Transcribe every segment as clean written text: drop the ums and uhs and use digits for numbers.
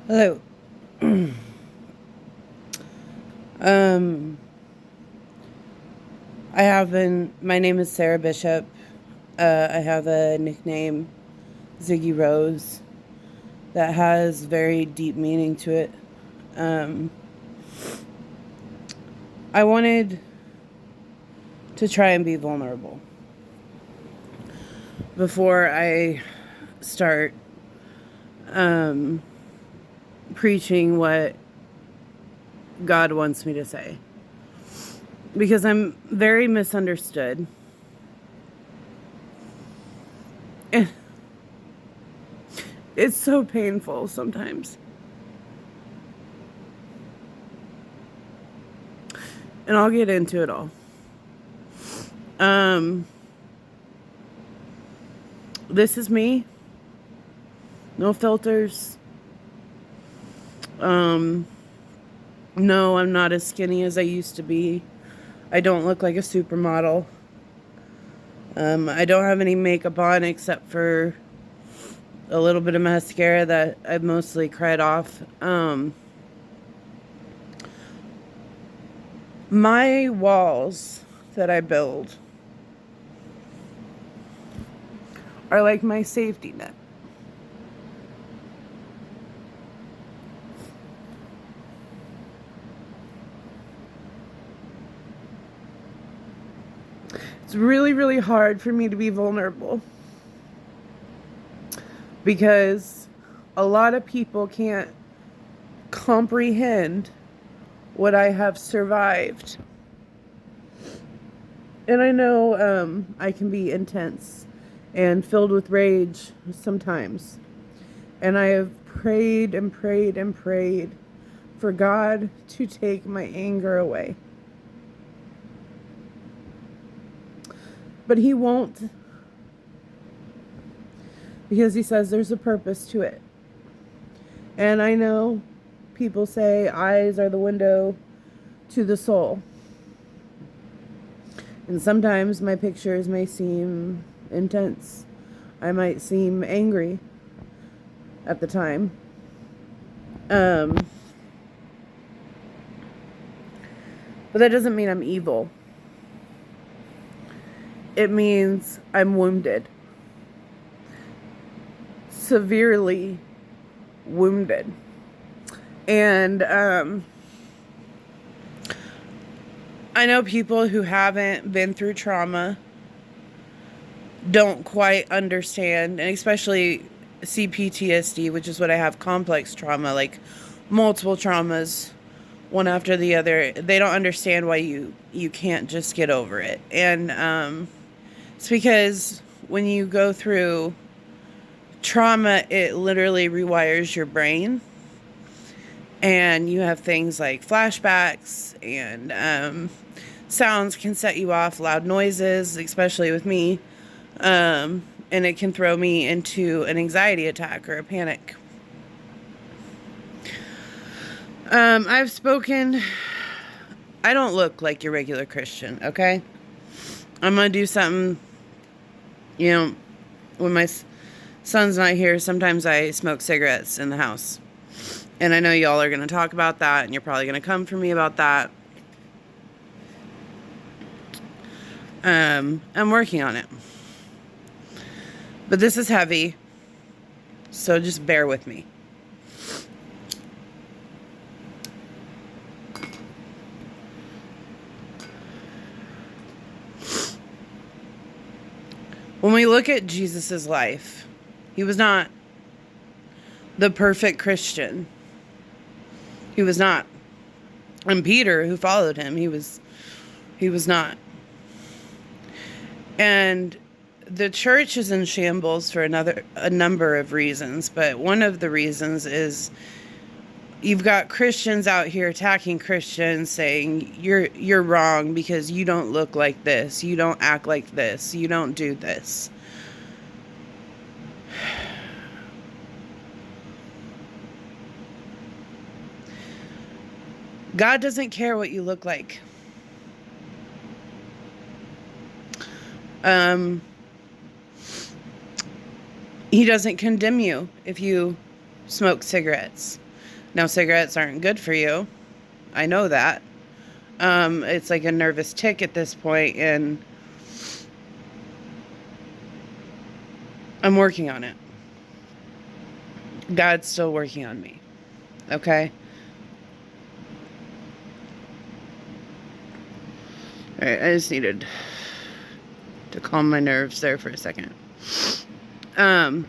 Hello. Um, my name is Sarah Bishop. I have a nickname, Ziggy Rose, that has very deep meaning to it. Um, I wanted to try and be vulnerable before I start um, preaching what God wants me to say. Because I'm very misunderstood. And it's so painful sometimes. And I'll get into it all. Um, this is me. No filters. Um, no, I'm not as skinny as I used to be. I don't look like a supermodel. I don't have any makeup on except for a little bit of mascara that I've mostly cried off. My walls that I build are like my safety net. It's really, really hard for me to be vulnerable because a lot of people can't comprehend what I have survived. And I know I can be intense and filled with rage sometimes. And I have prayed and prayed and prayed for God to take my anger away. But He won't, because He says there's a purpose to it. And I know people say eyes are the window to the soul. And sometimes my pictures may seem intense. I might seem angry at the time. But that doesn't mean I'm evil. It means I'm wounded. Severely wounded. And I know people who haven't been through trauma don't quite understand, and especially CPTSD, which is what I have, complex trauma, like multiple traumas, one after the other. They don't understand why you can't just get over it. And it's because when you go through trauma, it literally rewires your brain. And you have things like flashbacks, and sounds can set you off, loud noises, especially with me. And it can throw me into an anxiety attack or a panic. I've spoken. I don't look like your regular Christian, okay? I'm going to do something, when my son's not here, sometimes I smoke cigarettes in the house. And I know y'all are going to talk about that, and you're probably going to come for me about that. I'm working on it. But this is heavy, so just bear with me. When we look at Jesus' life, He was not the perfect Christian. He was not. And Peter, who followed him, he was not. And the church is in shambles for a number of reasons, but one of the reasons is you've got Christians out here attacking Christians, saying you're wrong because you don't look like this, you don't act like this, you don't do this. God doesn't care what you look like. He doesn't condemn you if you smoke cigarettes. Now, cigarettes aren't good for you. I know that. It's like a nervous tick at this point, and I'm working on it. God's still working on me. Okay? All right, I just needed to calm my nerves there for a second. I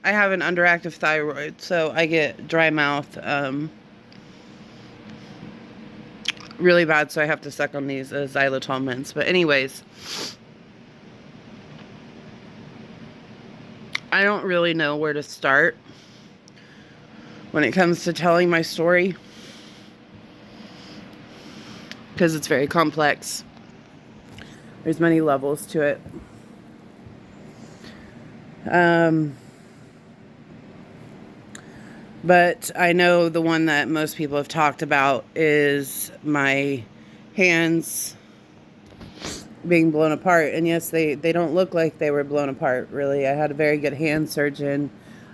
have an underactive thyroid, so I get dry mouth, really bad, so I have to suck on these xylitol mints. But anyways, I don't really know where to start when it comes to telling my story, because it's very complex. There's many levels to it. But I know the one that most people have talked about is my hands being blown apart. And yes, they don't look like they were blown apart, really. I had a very good hand surgeon.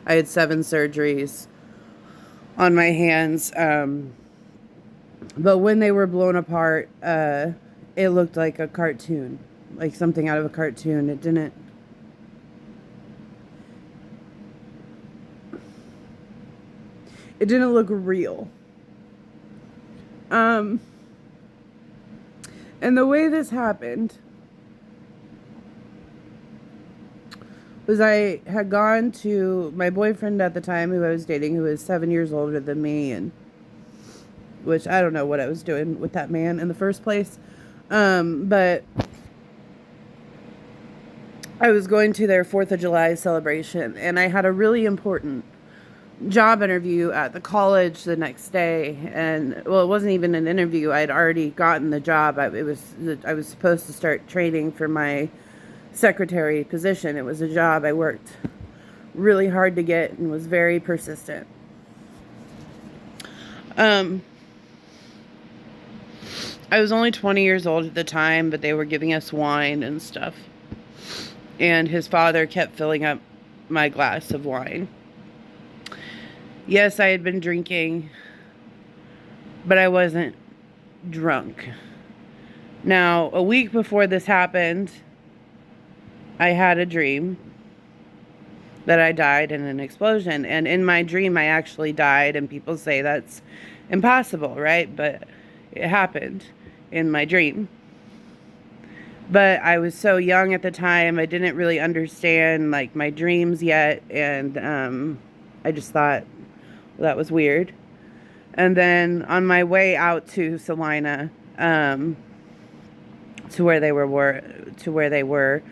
I had 7 surgeries on my hands. But when they were blown apart, it looked like a cartoon, like something out of a cartoon. It didn't look real. And the way this happened was I had gone to my boyfriend at the time, who I was dating, who was 7 years older than me, and which I don't know what I was doing with that man in the first place. But I was going to their 4th of July celebration, and I had a really important job interview at the college the next day. And well, it wasn't even an interview. I'd already gotten the job. I was supposed to start training for my secretary position. It was a job I worked really hard to get and was very persistent. I was only 20 years old at the time, but they were giving us wine and stuff. And his father kept filling up my glass of wine. Yes, I had been drinking, but I wasn't drunk. Now, a week before this happened, I had a dream that I died in an explosion. And in my dream, I actually died. And people say that's impossible, right? But it happened in my dream. But I was so young at the time, I didn't really understand, like, my dreams yet. And I just thought, well, that was weird. And then on my way out to Salina, to where they were,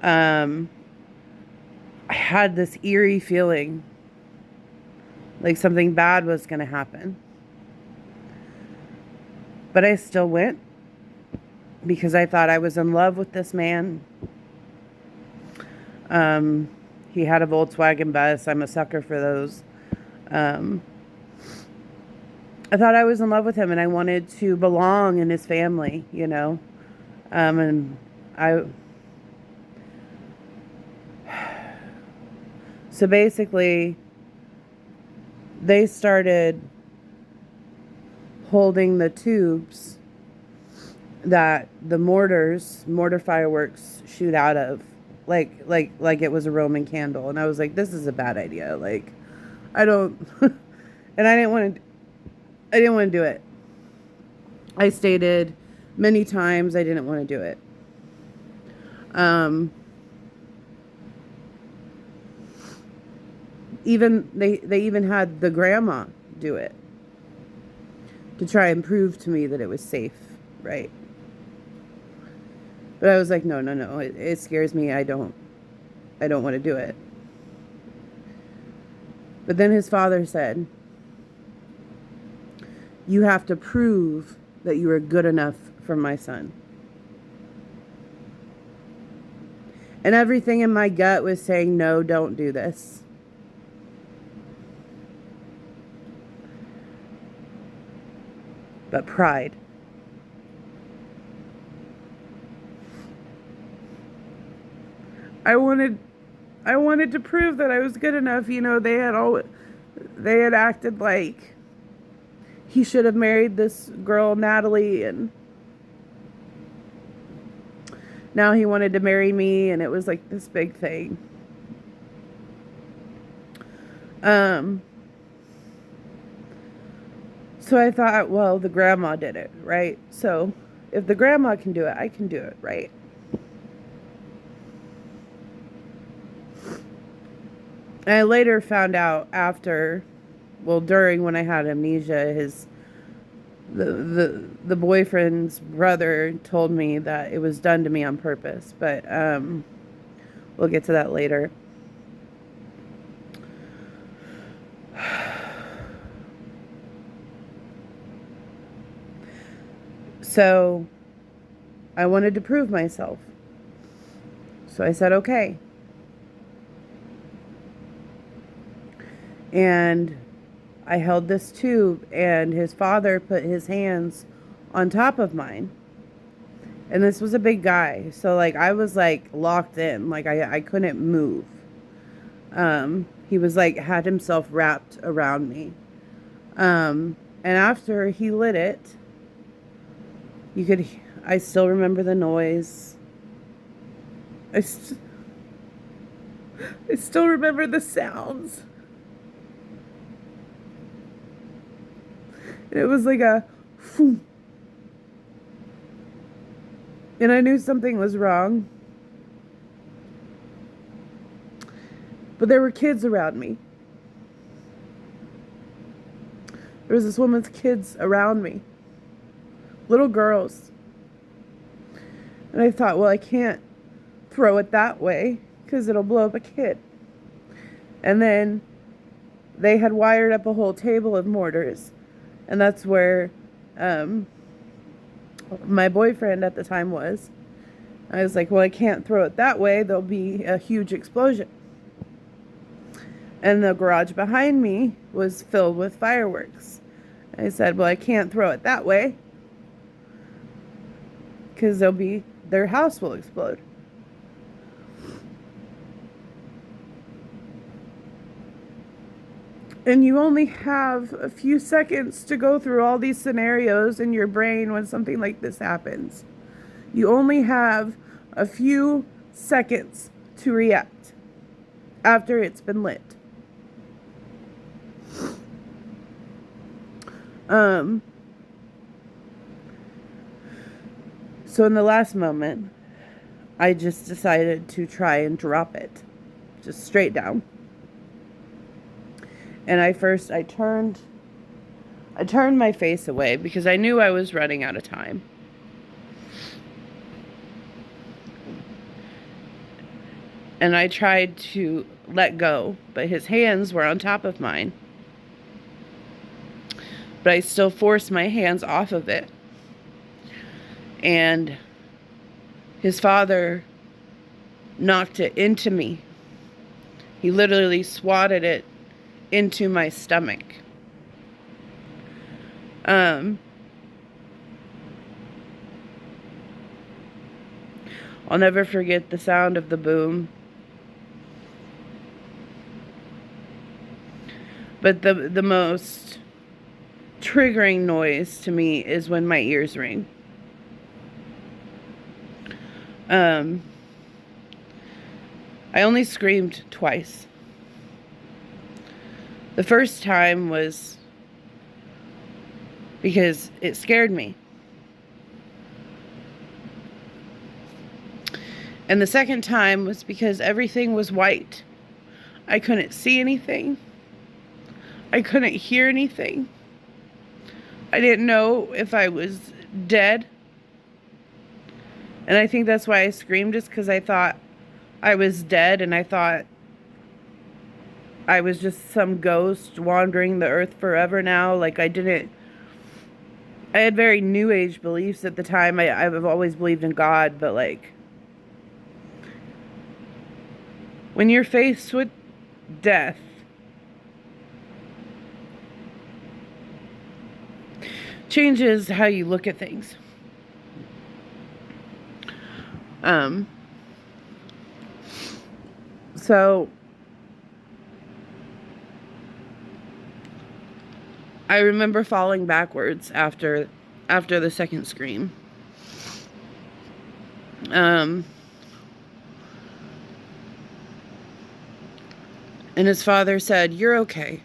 I had this eerie feeling like something bad was going to happen. But I still went because I thought I was in love with this man. He had a Volkswagen bus. I'm a sucker for those. I thought I was in love with him, and I wanted to belong in his family, you know. So basically, they started holding the tubes that the mortar fireworks shoot out of, like it was a Roman candle. And I was like, this is a bad idea. Like, I don't, and I didn't want to do it. I stated many times I didn't want to do it. Even they even had the grandma do it to try and prove to me that it was safe, right? But I was like, no, it scares me. I don't want to do it. But then his father said, you have to prove that you are good enough for my son. And everything in my gut was saying, no, don't do this. But pride. I wanted I wanted to prove that I was good enough. You know, they had acted like he should have married this girl, Natalie, and now he wanted to marry me, and it was like this big thing. So I thought, well, the grandma did it, right? So if the grandma can do it, I can do it, right? And I later found out during when I had amnesia, the boyfriend's brother told me that it was done to me on purpose, but we'll get to that later. So I wanted to prove myself. So I said, okay. And I held this tube, and his father put his hands on top of mine. And this was a big guy. So like I was like locked in. Like I couldn't move. He was like had himself wrapped around me. And after he lit it, I still remember the noise. I still remember the sounds. And it was like a phoom. And I knew something was wrong. But there were kids around me. There was this woman's kids around me. Little girls. And I thought, well, I can't throw it that way because it'll blow up a kid. And then they had wired up a whole table of mortars. And that's where my boyfriend at the time was. I was like, well, I can't throw it that way. There'll be a huge explosion. And the garage behind me was filled with fireworks. I said, well, I can't throw it that way because their house will explode. And you only have a few seconds to go through all these scenarios in your brain when something like this happens. You only have a few seconds to react after it's been lit. So in the last moment, I just decided to try and drop it. Just straight down. And I turned my face away because I knew I was running out of time. And I tried to let go, but his hands were on top of mine. But I still forced my hands off of it. And his father knocked it into me. He literally swatted it into my stomach. I'll never forget the sound of the boom. But the most triggering noise to me is when my ears ring. I only screamed twice. The first time was because it scared me. And the second time was because everything was white. I couldn't see anything. I couldn't hear anything. I didn't know if I was dead. And I think that's why I screamed, just because I thought I was dead, and I thought I was just some ghost wandering the earth forever now. Like I had very new age beliefs at the time. I've always believed in God, but like when you're faced with death, changes how you look at things. So I remember falling backwards after the second scream. And his father said, "You're okay."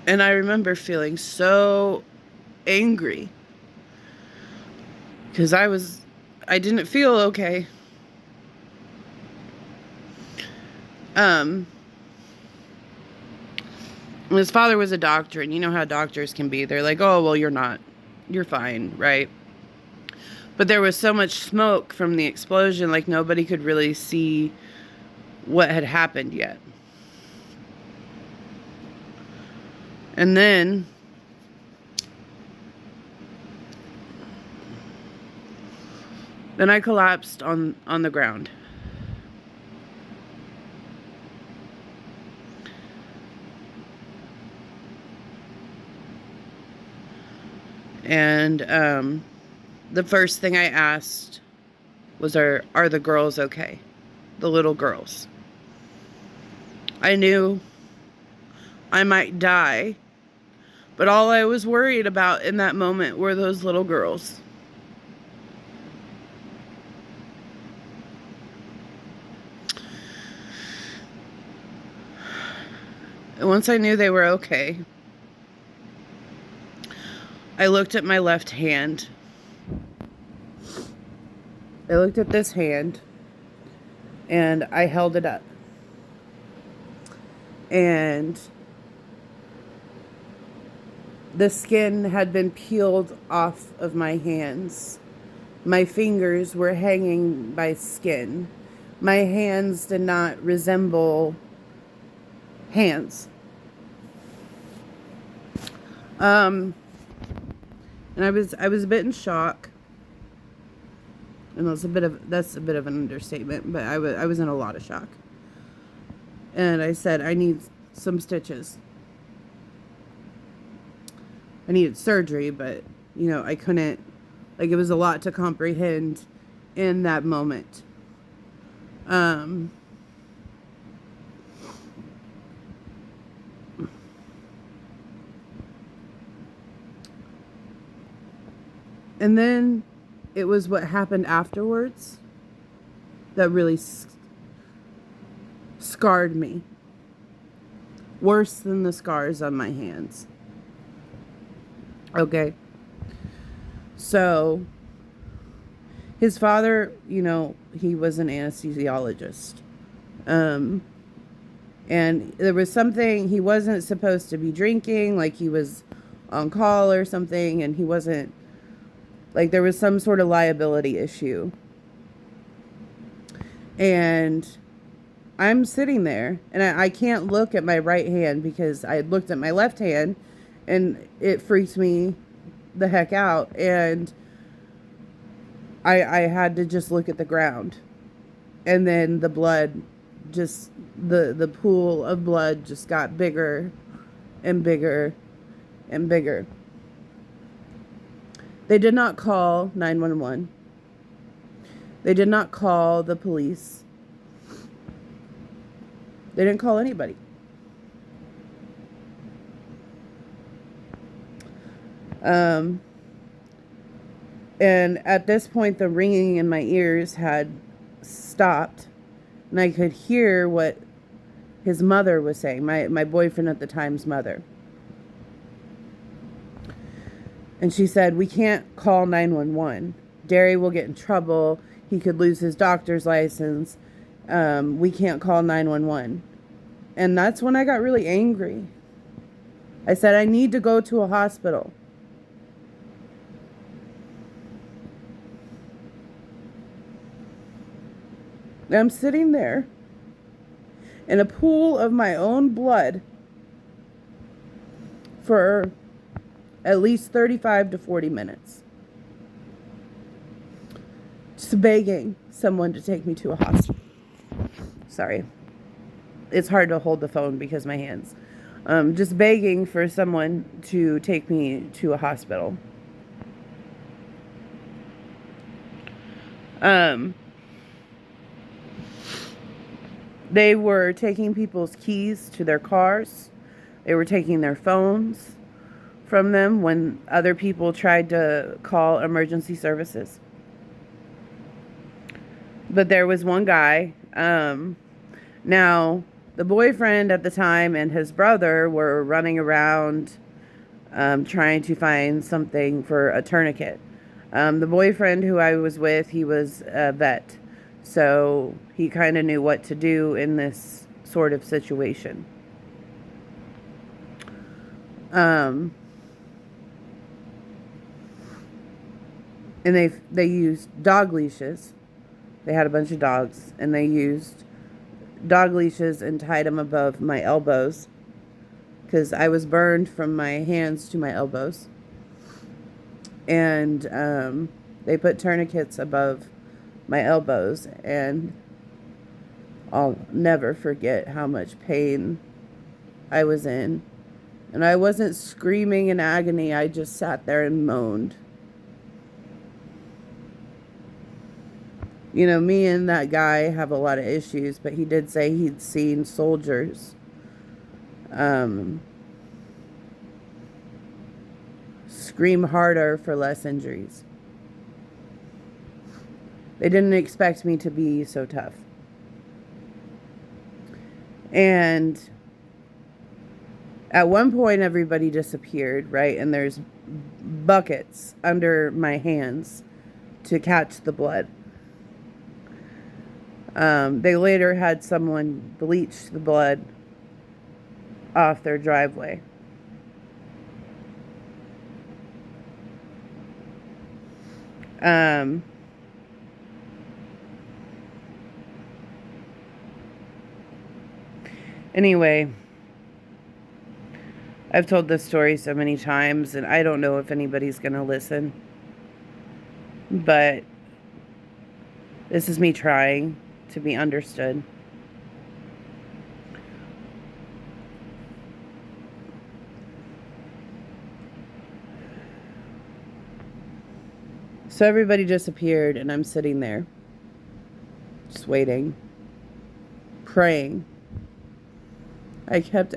And I remember feeling so angry because I didn't feel okay. His father was a doctor, and you know how doctors can be. They're like, "Oh, well, you're fine, right?" But there was so much smoke from the explosion, like nobody could really see what had happened yet. And then I collapsed on the ground. And the first thing I asked was, are the girls okay? The little girls. I knew I might die, but all I was worried about in that moment were those little girls. And once I knew they were okay, I looked at my left hand. I looked at this hand and I held it up. And the skin had been peeled off of my hands. My fingers were hanging by skin. My hands did not resemble hands. And I was a bit in shock. And that's a bit of an understatement, but I was in a lot of shock. And I said, "I need some stitches." I needed surgery, but I couldn't, like, it was a lot to comprehend in that moment. And then it was what happened afterwards that really scarred me. Worse than the scars on my hands. Okay. So, his father, he was an anesthesiologist. And there was something, he wasn't supposed to be drinking, like he was on call or something, and he wasn't, like there was some sort of liability issue. And I'm sitting there, and I can't look at my right hand because I had looked at my left hand, and it freaked me the heck out. And I had to just look at the ground. And then the blood just, the pool of blood just got bigger and bigger and bigger. They did not call 911. They did not call the police. They didn't call anybody. And at this point, the ringing in my ears had stopped, and I could hear what his mother was saying, my boyfriend at the time's mother. And she said, "We can't call 911. Derry will get in trouble. He could lose his doctor's license. We can't call 911. And that's when I got really angry. I said, "I need to go to a hospital." And I'm sitting there in a pool of my own blood for at least 35 to 40 minutes. Just begging someone to take me to a hospital. Sorry. It's hard to hold the phone because my hands. Just begging for someone to take me to a hospital. They were taking people's keys to their cars. They were taking their phones from them when other people tried to call emergency services. But there was one guy. Now, the boyfriend at the time and his brother were running around trying to find something for a tourniquet. The boyfriend who I was with, he was a vet. So he kind of knew what to do in this sort of situation. And they used dog leashes. They had a bunch of dogs, and they used dog leashes and tied them above my elbows because I was burned from my hands to my elbows. And they put tourniquets above my elbows, and I'll never forget how much pain I was in. And I wasn't screaming in agony, I just sat there and moaned. You know, me and that guy have a lot of issues, but he did say he'd seen soldiers scream harder for less injuries. They didn't expect me to be so tough. And at one point, everybody disappeared, right? And there's buckets under my hands to catch the blood. They later had someone bleach the blood off their driveway. Anyway, I've told this story so many times, and I don't know if anybody's going to listen. But this is me trying to be understood. So everybody disappeared, and I'm sitting there, just waiting, praying. I kept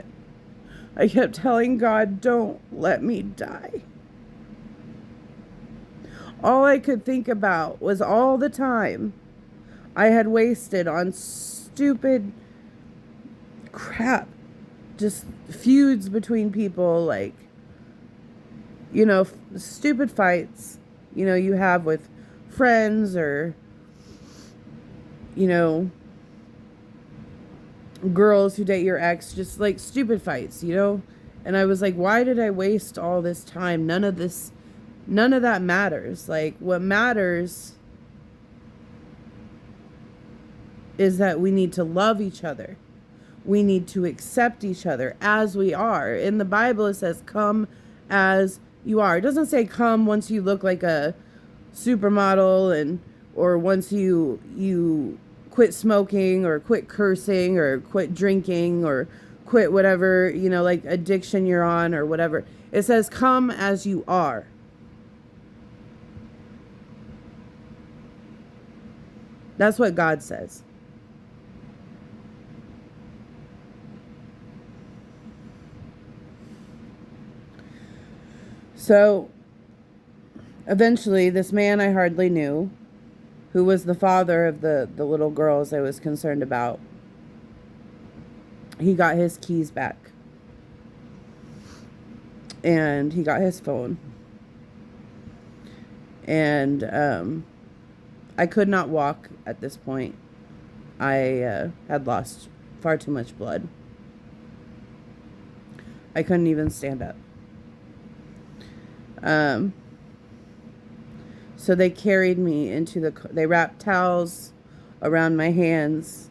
telling God, don't let me die. All I could think about was all the time I had wasted on stupid crap. Just feuds between people, like, you know, stupid fights, you know, you have with friends or, you know, girls who date your ex, just like stupid fights, you know? And I was like, why did I waste all this time? None of that matters. Like, what matters is that we need to love each other. We need to accept each other as we are. In the Bible, it says, come as you are. It doesn't say come once you look like a supermodel or once you quit smoking or quit cursing or quit drinking or quit whatever, you know, like addiction you're on or whatever. It says come as you are. That's what God says. So eventually, this man I hardly knew, who was the father of the little girls I was concerned about, he got his keys back. And he got his phone. And I could not walk at this point. I had lost far too much blood. I couldn't even stand up. So they carried me into they wrapped towels around my hands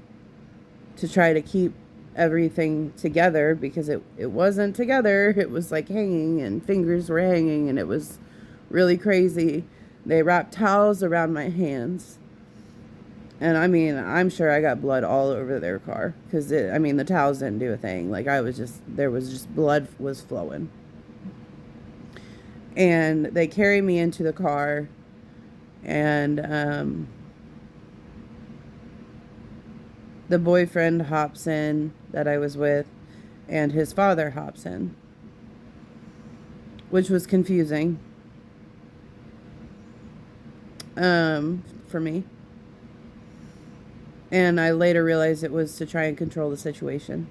to try to keep everything together because it wasn't together. It was like hanging and fingers were hanging and it was really crazy. They wrapped towels around my hands. And I mean, I'm sure I got blood all over their car because the towels didn't do a thing. Like there was just blood was flowing. And they carry me into the car, and the boyfriend hops in that I was with, and his father hops in, which was confusing for me. And I later realized it was to try and control the situation,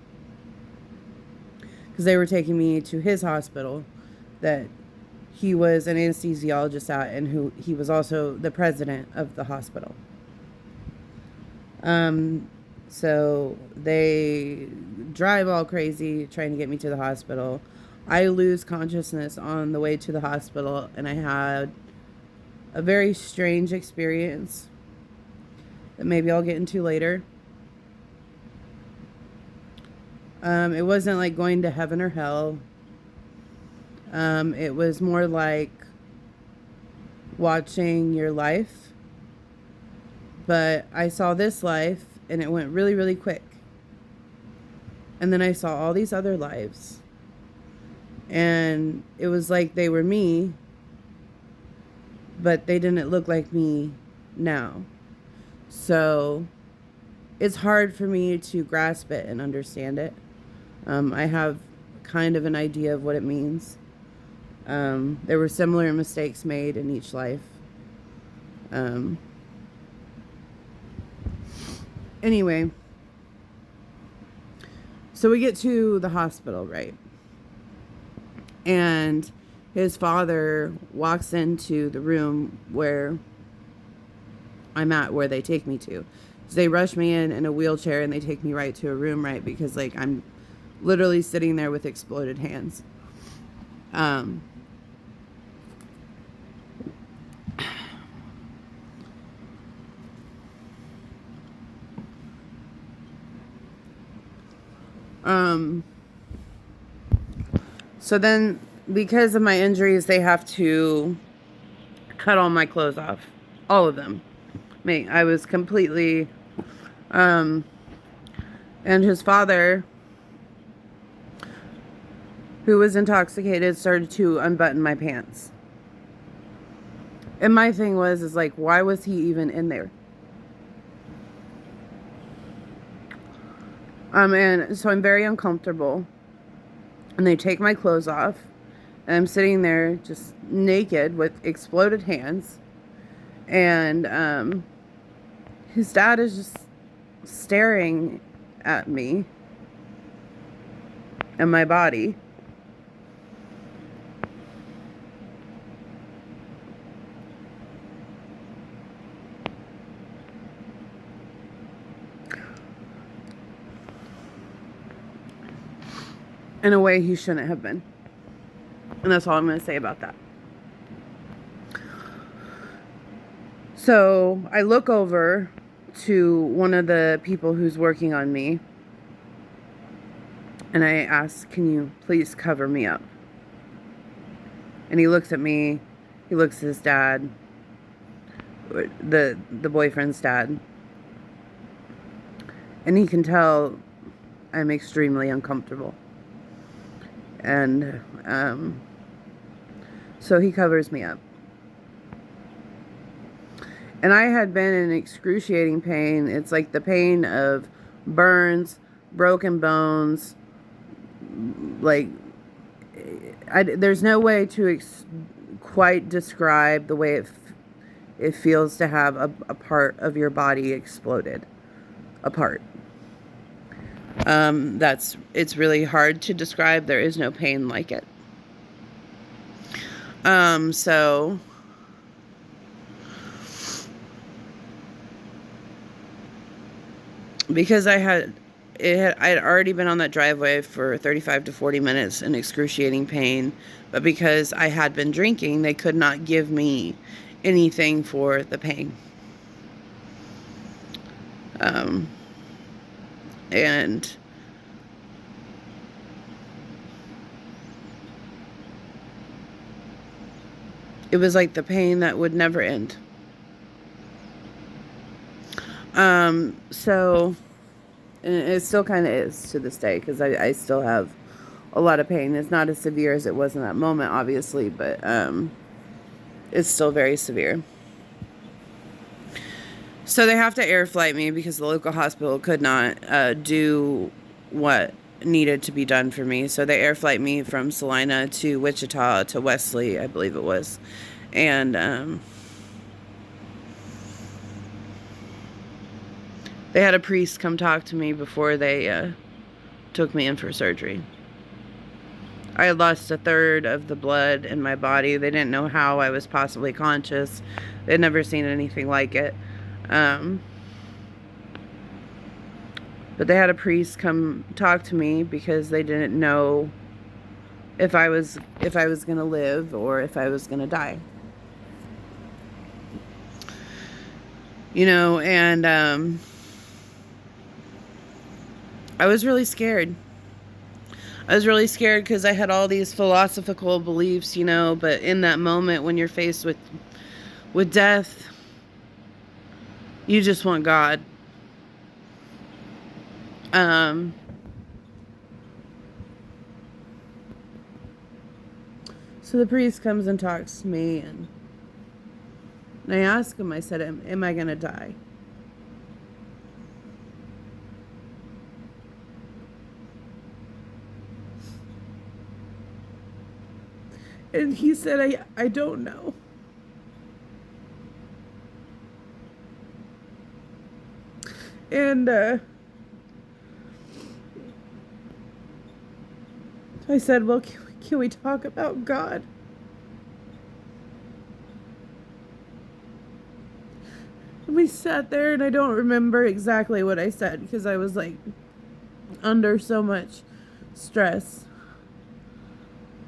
because they were taking me to his hospital that he was an anesthesiologist at, and who he was also the president of the hospital. So they drive all crazy trying to get me to the hospital. I lose consciousness on the way to the hospital, and I had a very strange experience that maybe I'll get into later. It wasn't like going to heaven or hell. It was more like watching your life. But I saw this life, and it went really, really quick. And then I saw all these other lives. And it was like they were me, but they didn't look like me now. So it's hard for me to grasp it and understand it. I have kind of an idea of what it means. There were similar mistakes made in each life. Anyway, so we get to the hospital, right? And his father walks into the room where I'm at, where they take me to. So they rush me in a wheelchair, and they take me right to a room, right? Because like I'm literally sitting there with exploded hands. So then, because of my injuries, they have to cut all my clothes off. All of them. I was completely, and his father, who was intoxicated, started to unbutton my pants. And my thing is like, why was he even in there? And so I'm very uncomfortable. And they take my clothes off. And I'm sitting there just naked with exploded hands. And his dad is just staring at me and my body. In a way he shouldn't have been. And that's all I'm going to say about that. So I look over to one of the people who's working on me, and I ask, can you please cover me up? And he looks at me, he looks at his dad, the boyfriend's dad, and he can tell I'm extremely uncomfortable. And so he covers me up. And I had been in excruciating pain. It's like the pain of burns, broken bones. Like, there's no way to quite describe the way it feels to have a part of your body exploded apart. It's really hard to describe. There is no pain like it. So because I'd already been on that driveway for 35 to 40 minutes in excruciating pain, but because I had been drinking, they could not give me anything for the pain. And it was like the pain that would never end. So, and it still kind of is to this day, because I still have a lot of pain. It's not as severe as it was in that moment, obviously, but it's still very severe. So they have to air flight me because the local hospital could not do what needed to be done for me. So they air flight me from Salina to Wichita to Wesley, I believe it was. And they had a priest come talk to me before they took me in for surgery. I had lost a third of the blood in my body. They didn't know how I was possibly conscious. They'd never seen anything like it. But they had a priest come talk to me because they didn't know if I was going to live or if I was going to die. You know, and I was really scared. I was really scared because I had all these philosophical beliefs, you know, but in that moment when you're faced with death, you just want God. So the priest comes and talks to me, and I asked him, I said, am I going to die? And he said, I don't know. And I said, well, can we talk about God? And we sat there, and I don't remember exactly what I said because I was like under so much stress.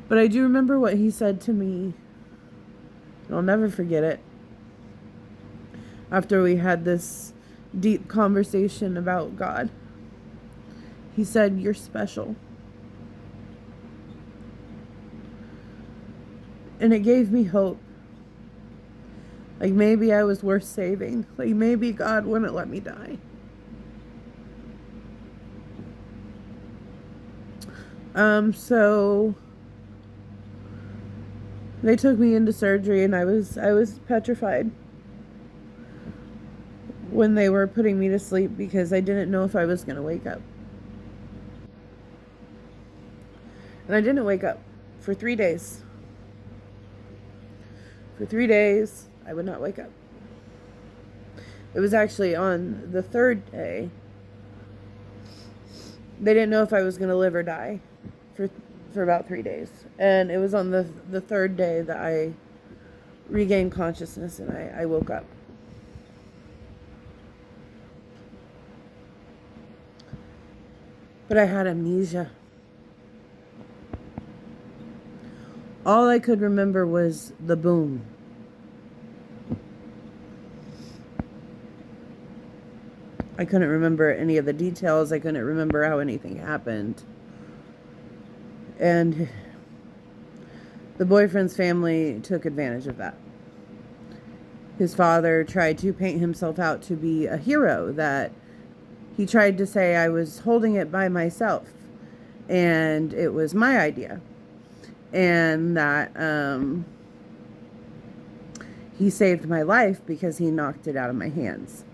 But I do remember what he said to me. I'll never forget it. After we had this deep conversation about God, he said, "You're special." And it gave me hope. Like maybe I was worth saving. Like maybe God wouldn't let me die. So they took me into surgery, and I was petrified when they were putting me to sleep because I didn't know if I was going to wake up. And I didn't wake up for 3 days. For 3 days, I would not wake up. It was actually on the third day. They didn't know if I was going to live or die for about 3 days. And it was on the third day that I regained consciousness and I woke up. But I had amnesia. All I could remember was the boom. I couldn't remember any of the details. I couldn't remember how anything happened. And the boyfriend's family took advantage of that. His father tried to paint himself out to be a hero, that he tried to say I was holding it by myself and it was my idea. And that he saved my life because he knocked it out of my hands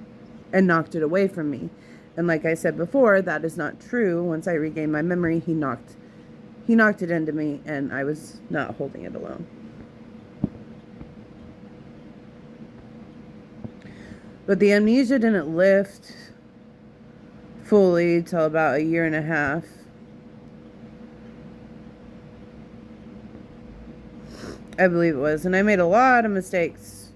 and knocked it away from me. And like I said before, that is not true. Once I regained my memory, he knocked it into me, and I was not holding it alone. But the amnesia didn't lift fully till about 1.5 years. I believe it was. And I made a lot of mistakes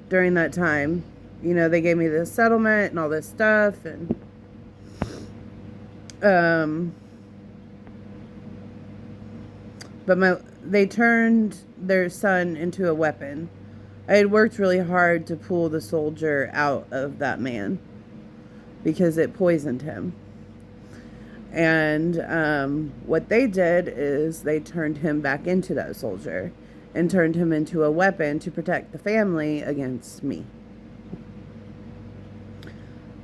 during that time. You know, they gave me this settlement and all this stuff, and but they turned their son into a weapon. I had worked really hard to pull the soldier out of that man because it poisoned him. And what they did is they turned him back into that soldier and turned him into a weapon to protect the family against me.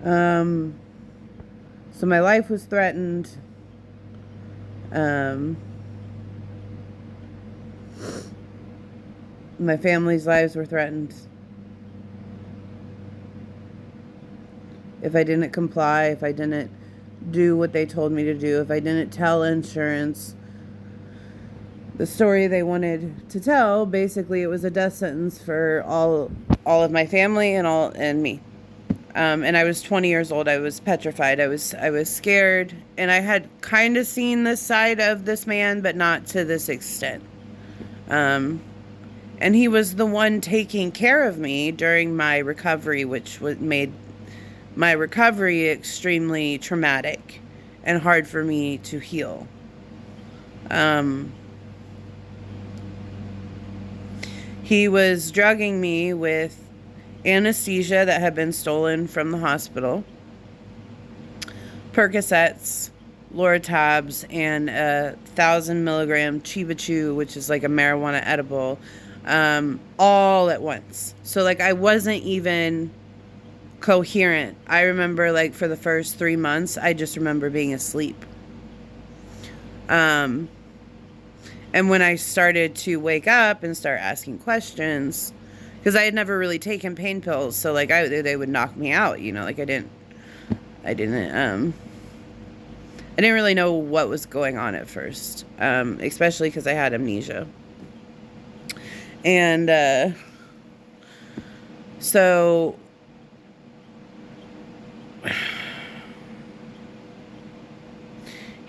So my life was threatened. My family's lives were threatened. if I didn't comply, if I didn't do what they told me to do, if I didn't tell insurance the story they wanted to tell. Basically, it was a death sentence for all of my family and me. And I was 20 years old. I was petrified. I was scared, and I had kind of seen this side of this man, but not to this extent. And he was the one taking care of me during my recovery, which made my recovery extremely traumatic and hard for me to heal. He was drugging me with anesthesia that had been stolen from the hospital, Percocets, Lortabs, and a 1,000 milligram Chiba Chew, which is like a marijuana edible, all at once. So like I wasn't even coherent. I remember like for the first 3 months, I just remember being asleep. And when I started to wake up and start asking questions, because I had never really taken pain pills, so like they would knock me out, you know, like I didn't really know what was going on at first, especially because I had amnesia. And so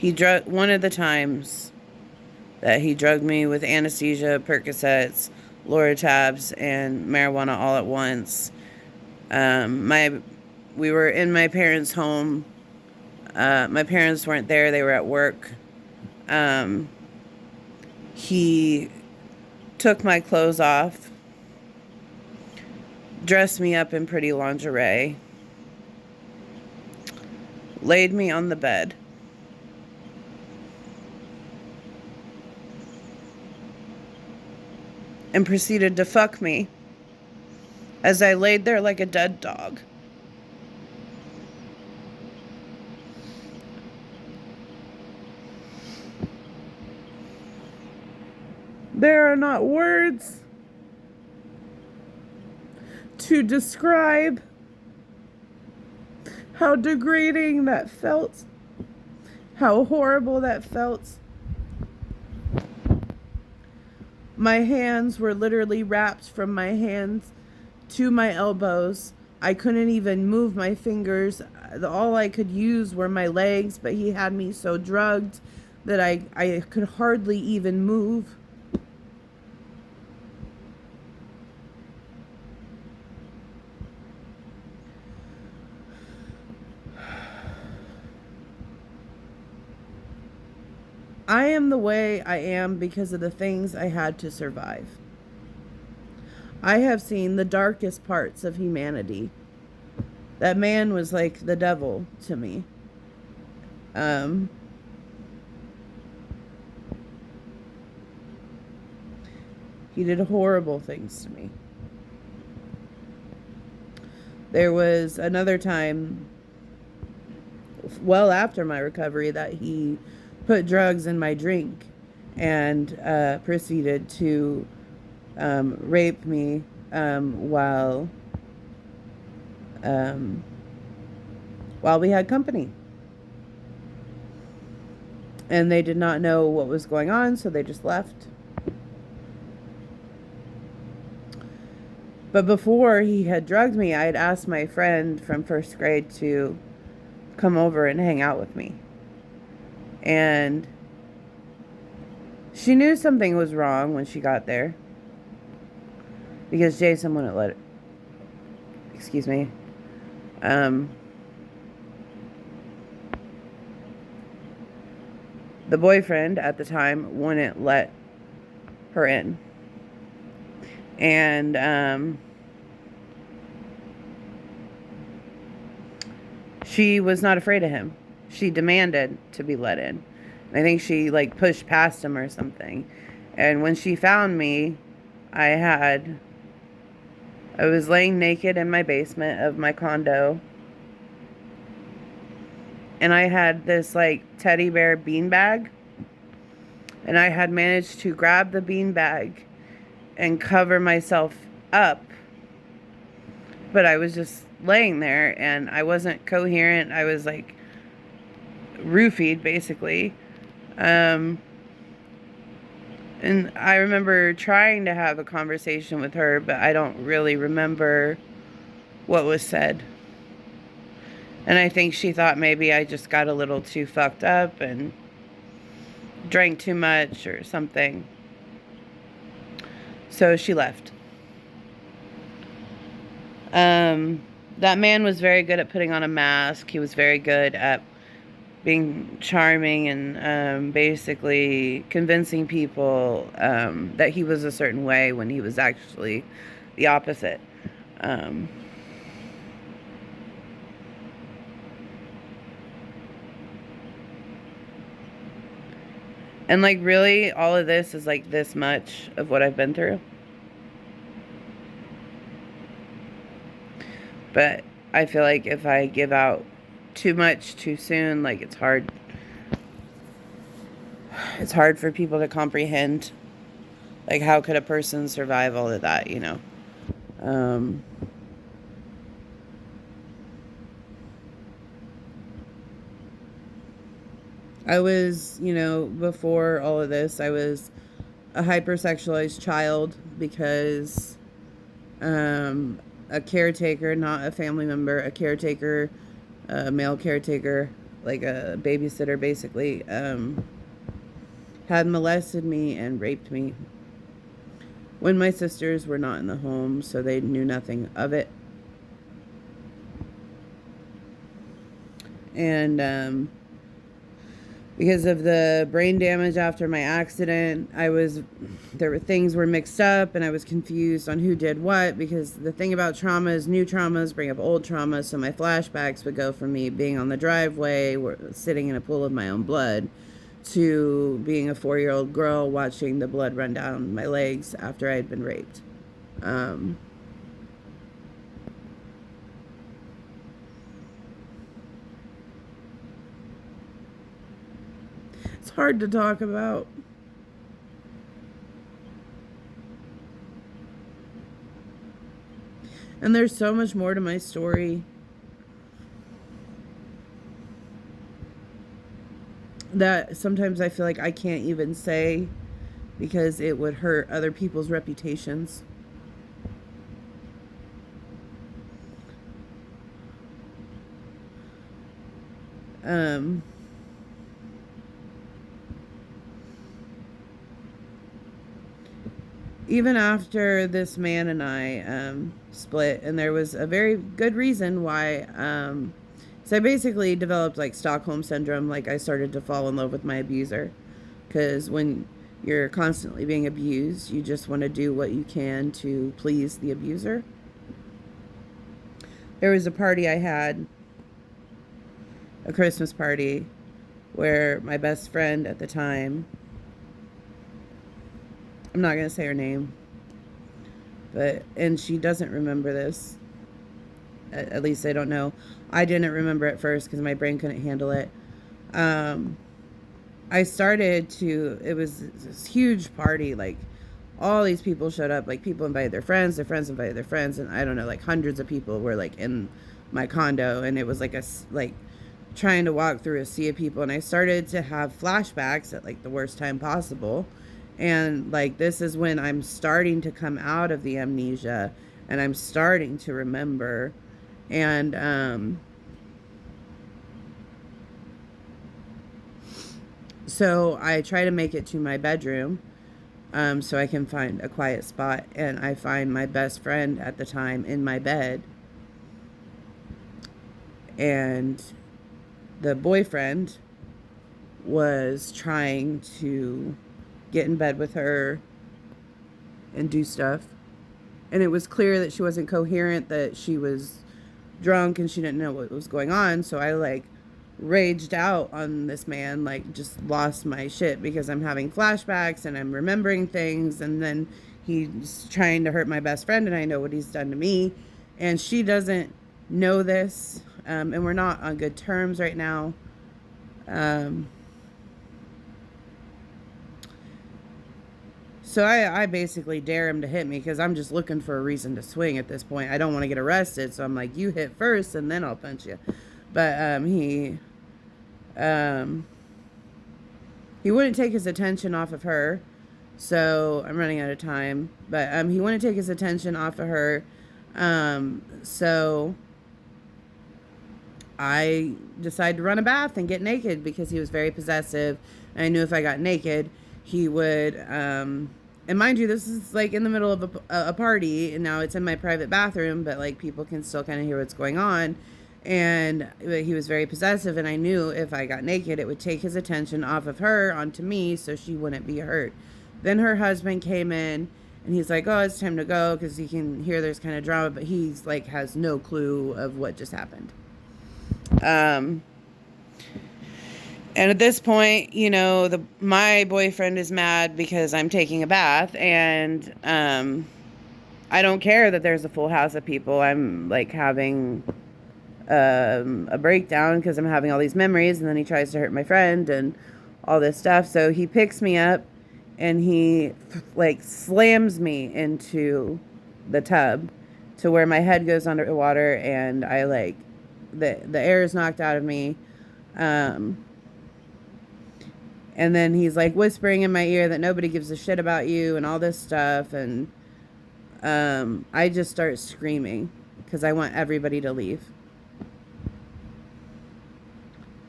one of the times that he drugged me with anesthesia, Percocets, Lortabs, and marijuana all at once. We were in my parents' home. My parents weren't there. They were at work. He took my clothes off, dressed me up in pretty lingerie, laid me on the bed, and proceeded to fuck me as I laid there like a dead dog. There are not words to describe how degrading that felt, how horrible that felt. My hands were literally wrapped from my hands to my elbows. I couldn't even move my fingers. All I could use were my legs, but he had me so drugged that I could hardly even move. I am the way I am because of the things I had to survive. I have seen the darkest parts of humanity. That man was like the devil to me. He did horrible things to me. There was another time, well after my recovery, that he put drugs in my drink and proceeded to rape me while we had company. And they did not know what was going on, so they just left. But before he had drugged me, I had asked my friend from first grade to come over and hang out with me. And she knew something was wrong when she got there, because Jason wouldn't let it. Excuse me. The boyfriend at the time wouldn't let her in. And she was not afraid of him. She demanded to be let in. I think she like pushed past him or something. And when she found me, I was laying naked in my basement of my condo. And I had this like teddy bear beanbag. And I had managed to grab the beanbag and cover myself up. But I was just laying there and I wasn't coherent. I was like roofied basically. Um, and I remember trying to have a conversation with her, but I don't really remember what was said. And I think she thought maybe I just got a little too fucked up and drank too much or something. So she left. That man was very good at putting on a mask. He was very good at being charming and basically convincing people that he was a certain way when he was actually the opposite. Um, and like really all of this is like this much of what I've been through. But I feel like if I give out too much too soon, like it's hard. It's hard for people to comprehend. Like, how could a person survive all of that, you know? Um, I was, you know, before all of this, I was a hypersexualized child because um, a caretaker, not a family member, a caretaker, a male caretaker, like a babysitter basically, had molested me and raped me when my sisters were not in the home, so they knew nothing of it. And because of the brain damage after my accident, things were mixed up and I was confused on who did what, because the thing about trauma is new traumas bring up old traumas. So my flashbacks would go from me being on the driveway, sitting in a pool of my own blood, to being a 4-year-old girl watching the blood run down my legs after I had been raped. It's hard to talk about. And there's so much more to my story that sometimes I feel like I can't even say because it would hurt other people's reputations. Um, Even after this man and I split, and there was a very good reason why. So I basically developed like Stockholm syndrome. Like I started to fall in love with my abuser, because when you're constantly being abused, you just want to do what you can to please the abuser. There was a party I had, a Christmas party, where my best friend at the time, I'm not going to say her name, and she doesn't remember this. At least I don't know. I didn't remember at first because my brain couldn't handle it. It was this huge party. Like, all these people showed up. Like, people invited their friends invited their friends. And I don't know, like hundreds of people were like in my condo. And it was like trying to walk through a sea of people. And I started to have flashbacks at like the worst time possible. And like, this is when I'm starting to come out of the amnesia and I'm starting to remember. And so I try to make it to my bedroom so I can find a quiet spot. And I find my best friend at the time in my bed. And the boyfriend was trying to get in bed with her and do stuff. And it was clear that she wasn't coherent, that she was drunk and she didn't know what was going on. So I like raged out on this man, like just lost my shit because I'm having flashbacks and I'm remembering things. And then he's trying to hurt my best friend and I know what he's done to me. And she doesn't know this. And we're not on good terms right now. So I basically dare him to hit me because I'm just looking for a reason to swing at this point. I don't want to get arrested, so I'm like, you hit first and then I'll punch you. But um, he wouldn't take his attention off of her. So I'm running out of time. But he wouldn't take his attention off of her. So I decided to run a bath and get naked because he was very possessive. And I knew if I got naked, he would. And mind you, this is like in the middle of a party, and now it's in my private bathroom, but like people can still kind of hear what's going on. And he was very possessive, and I knew if I got naked, it would take his attention off of her onto me so she wouldn't be hurt. Then her husband came in, and he's like, oh, it's time to go because he can hear there's kind of drama, but he's like has no clue of what just happened. And at this point, you know, my boyfriend is mad because I'm taking a bath, and I don't care that there's a full house of people. I'm like having a breakdown because I'm having all these memories, and then he tries to hurt my friend and all this stuff. So he picks me up and he like slams me into the tub to where my head goes underwater, and I like the air is knocked out of me. And then he's like whispering in my ear that nobody gives a shit about you and all this stuff. And I just start screaming because I want everybody to leave.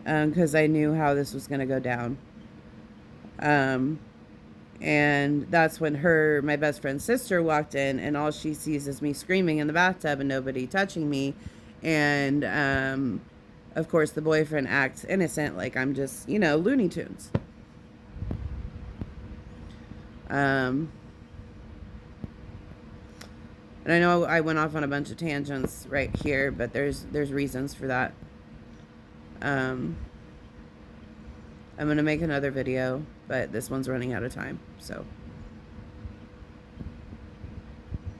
Because I knew how this was going to go down. And that's when my best friend's sister walked in, and all she sees is me screaming in the bathtub and nobody touching me. And of course, the boyfriend acts innocent, like I'm just, Looney Tunes. And I know I went off on a bunch of tangents right here, but there's reasons for that. I'm going to make another video, but this one's running out of time, so